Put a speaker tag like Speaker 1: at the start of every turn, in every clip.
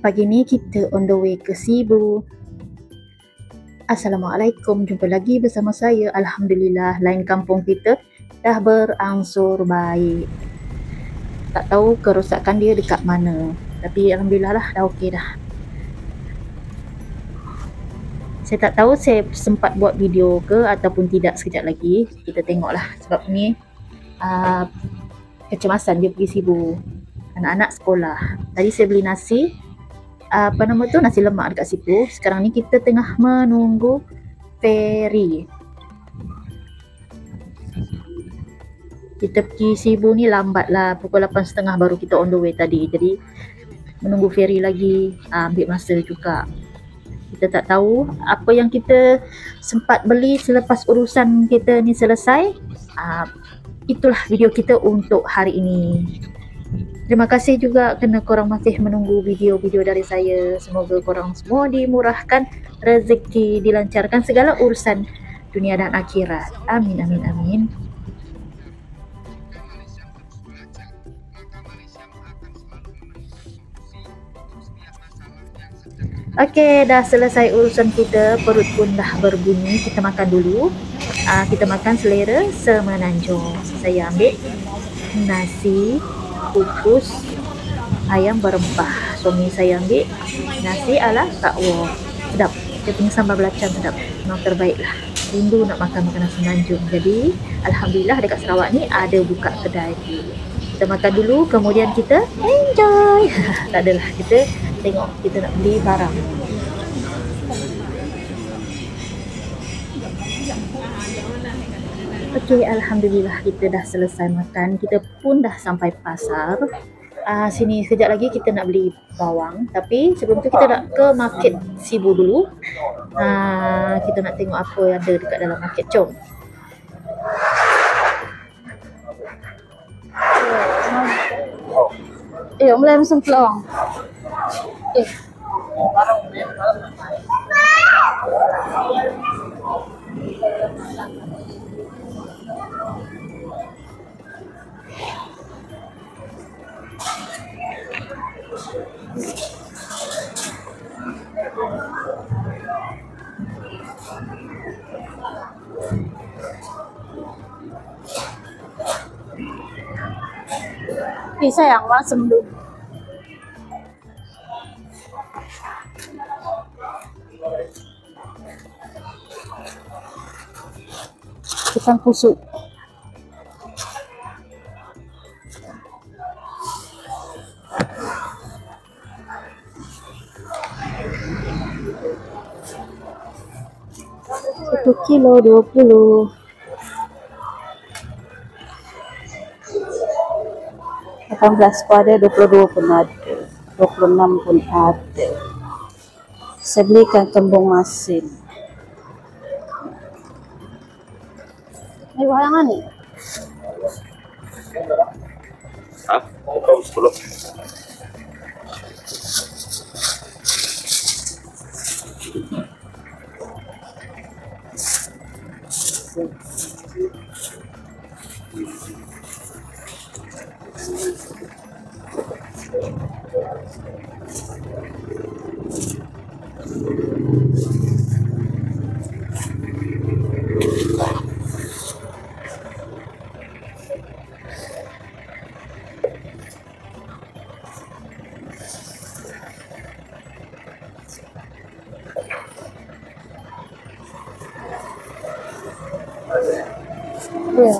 Speaker 1: Pagi ni kita on the way ke Cebu. Assalamualaikum, jumpa lagi bersama saya. Alhamdulillah, lain kampung kita dah berangsur baik. Tak tahu kerosakan dia dekat mana, tapi Alhamdulillah lah, dah okey dah. Saya tak tahu saya sempat buat video ke ataupun tidak sekejap lagi. Kita tengoklah, sebab ni kecemasan dia pergi Cebu. Anak-anak sekolah. Tadi saya beli nasi, nasi lemak dekat situ. Sekarang ni kita tengah menunggu feri. Kita pergi Cebu ni lambat lah, pukul 8.30 baru kita on the way tadi. Jadi menunggu feri lagi ambil masa juga. Kita tak tahu apa yang kita sempat beli selepas urusan kita ni selesai. Itulah video kita untuk hari ini. Terima kasih juga kerana korang masih menunggu video-video dari saya. Semoga korang semua dimurahkan rezeki, dilancarkan segala urusan dunia dan akhirat. Amin, amin, amin. Okey, dah selesai urusan kita. Perut pun dah berbunyi. Kita makan dulu. Kita makan selera semenanjung. Saya ambil nasi kukus ayam berempah. Suami saya ambil nasi ala Kak Wo. Sedap. Dia punya sambal belacan sedap. Memang terbaik lah. Rindu nak makan makanan semenanjung. Jadi Alhamdulillah dekat Sarawak ni ada buka kedai. Kita makan dulu, kemudian kita enjoy. Tak adalah, kita tengok kita nak beli barang. Okey, Alhamdulillah kita dah selesai makan. Kita pun dah sampai pasar. Sini sekejap lagi kita nak beli bawang. Tapi sebelum tu kita nak ke market Cebu dulu. Kita nak tengok apa yang ada dekat dalam market. Jom.
Speaker 2: Mulai mesin peluang. Sayang, masam dulu. Pisang kusut. Kilo 20. 18 pun ada, 22 pun ada, 26 pun ada. Saya belikan kembung masin. Ini bayangan ni?
Speaker 3: Tahun 10.
Speaker 2: Ya.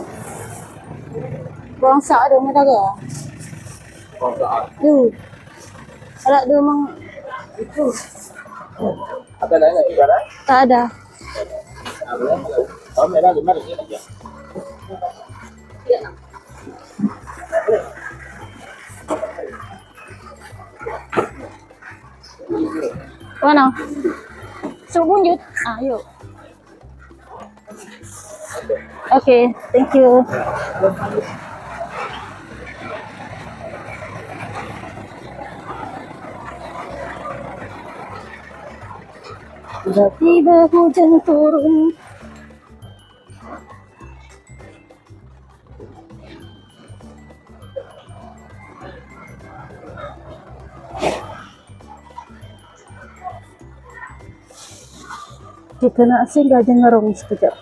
Speaker 2: Bawang sak ada mana ke?
Speaker 3: Bawang sak.
Speaker 2: Ada dia memang itu.
Speaker 3: Ada lain lagi kan?
Speaker 2: Tak ada.
Speaker 3: Bawang merah gimana sih aja?
Speaker 2: Mana? Suruh bunjut. Yuk. Okay, thank you. Tiba-tiba hujan turun. Kita nak singgah Jengerong sekejap.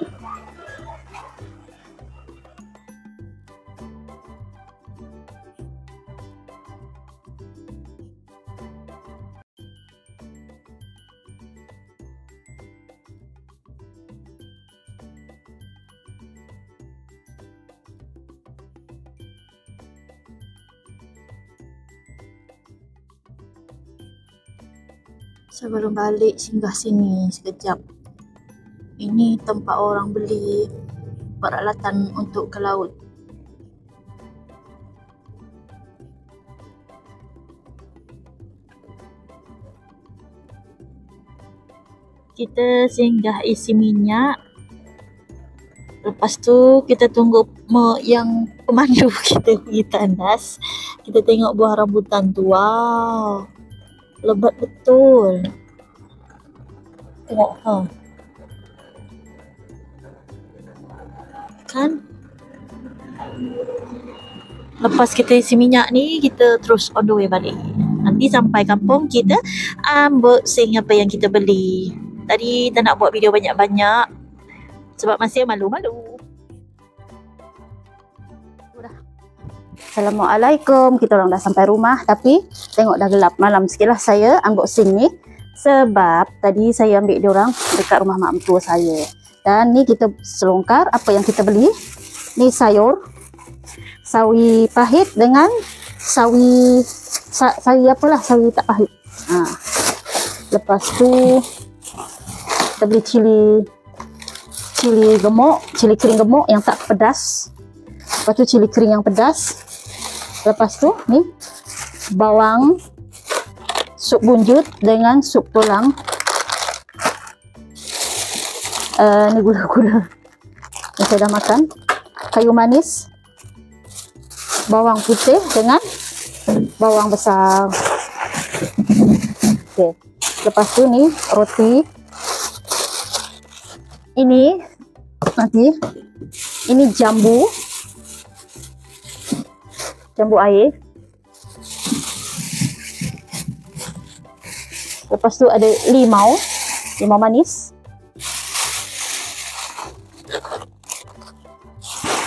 Speaker 1: Sebelum balik singgah sini sekejap. Ini tempat orang beli peralatan untuk ke laut. Kita singgah isi minyak. Lepas tu kita tunggu yang pemandu kita pergi tandas. Kita tengok buah rambutan tu. Wow, lebat betul. Tengok kan. Lepas kita isi minyak ni, kita terus on the way balik. Nanti sampai kampung kita unboxing apa yang kita beli. Tadi tak nak buat video banyak-banyak sebab masih malu-malu.
Speaker 2: Assalamualaikum. Kita orang dah sampai rumah tapi tengok dah gelap malam sikit lah saya unboxing ni. Sebab tadi saya ambil diorang dekat rumah mak mentua saya. Dan ni kita selongkar apa yang kita beli. Ni sayur. Sawi pahit dengan sawi apalah, sawi tak pahit. Lepas tu kita beli cili gemuk, cili kering gemuk yang tak pedas. Lepas tu cili kering yang pedas. Lepas tu ni bawang sup bunjut dengan sup tulang. Ni gula-gula yang saya dah makan. Kayu manis, bawang putih dengan bawang besar. Okay. Lepas tu ni roti. Ini jambu air. Lepas tu ada limau manis.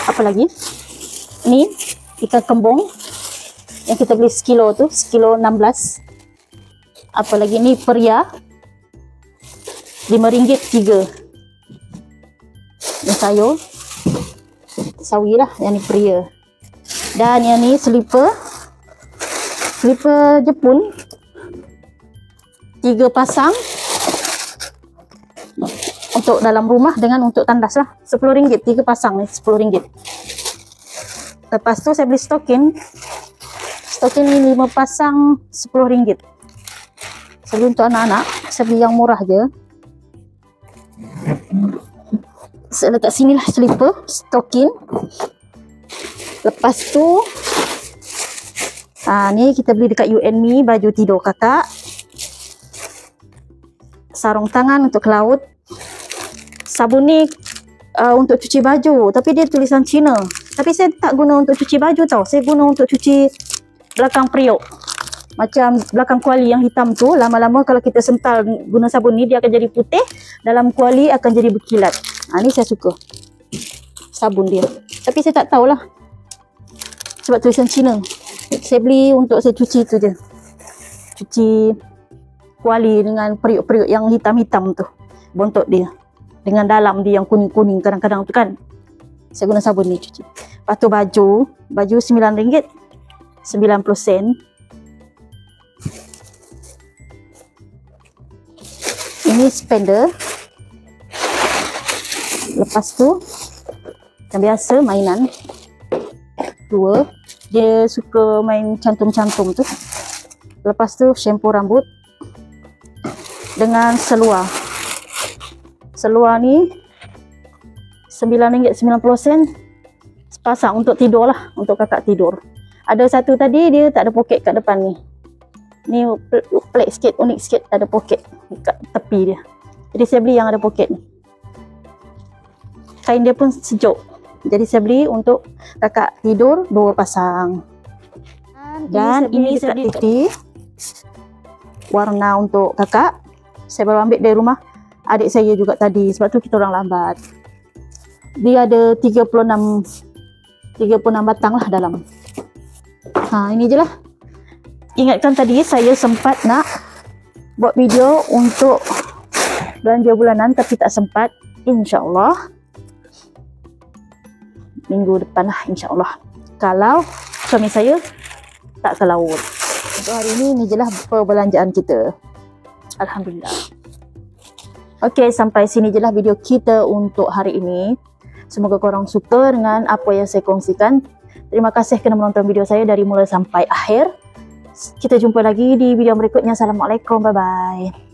Speaker 2: Apa lagi? Ni ikan kembung yang kita beli sekilo tu, sekilo 16. Apa lagi ni? Peria RM5 3. Ni sayur sawi lah, yang ni peria. Dan yang ni selipar Jepun 3 pasang untuk dalam rumah dengan untuk tandas lah. RM10 3 pasang ni, RM10. Lepas tu saya beli stokin ni 5 pasang RM10. Saya beli untuk anak-anak, saya beli yang murah je. Saya letak sini lah selipar stokin. Lepas tu ni kita beli dekat UNME baju tidur kakak, sarung tangan untuk ke laut, sabun ni untuk cuci baju tapi dia tulisan Cina, tapi saya tak guna untuk cuci baju tau, saya guna untuk cuci belakang periuk. Macam belakang kuali yang hitam tu, lama-lama kalau kita sental guna sabun ni dia akan jadi putih, dalam kuali akan jadi berkilat. Ni saya suka sabun dia, tapi saya tak tahulah sebab tulisan Cina. Saya beli untuk saya cuci tu je, cuci kuali dengan periuk-periuk yang hitam-hitam tu, bontot dia dengan dalam dia yang kuning-kuning kadang-kadang tu kan. Saya guna sabun ni cuci. Lepas tu baju RM9 90 sen. Ini spender. Lepas tu yang biasa mainan 2, dia suka main cantum-cantum tu. Lepas tu shampoo rambut dengan seluar. Seluar ni RM9.90 sepasang untuk tidur lah, untuk kakak tidur. Ada satu tadi dia tak ada poket kat depan ni. Ni pelik sikit, unik sikit, ada poket kat tepi dia. Jadi saya beli yang ada poket ni. Kain dia pun sejuk. Jadi saya beli untuk kakak tidur 2 pasang. Dan ini dekat titik warna untuk kakak. Saya baru ambil dari rumah adik saya juga tadi. Sebab tu kita orang lambat. Dia ada 36 batang lah dalam. Ini je lah. Ingatkan tadi saya sempat nak buat video untuk belanja bulanan tapi tak sempat. InsyaAllah minggu depan lah, insyaAllah, kalau suami saya tak ke laut. Untuk hari ini je lah perbelanjaan kita. Alhamdulillah. Ok, sampai sini je lah video kita untuk hari ini. Semoga korang suka dengan apa yang saya kongsikan. Terima kasih kerana menonton video saya dari mula sampai akhir. Kita jumpa lagi di video berikutnya. Assalamualaikum, bye-bye.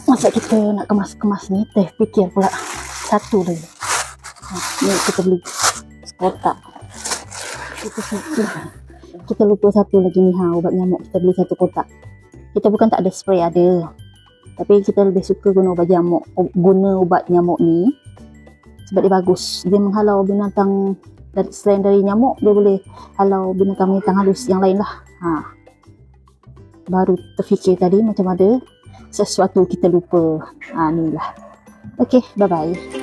Speaker 2: Masa kita nak kemas-kemas ni, teh fikir pula satu lagi. Ni kita beli kotak. Kita lupa satu lagi ni, ubat nyamuk. Kita beli satu kotak. Kita bukan tak ada spray, ada. Tapi kita lebih suka guna ubat nyamuk ni sebab dia bagus. Dia menghalau binatang, selain dari nyamuk, dia boleh halau binatang-binatang halus yang lain lah. Baru terfikir tadi macam ada sesuatu kita lupa. Ni lah. Okay, bye-bye.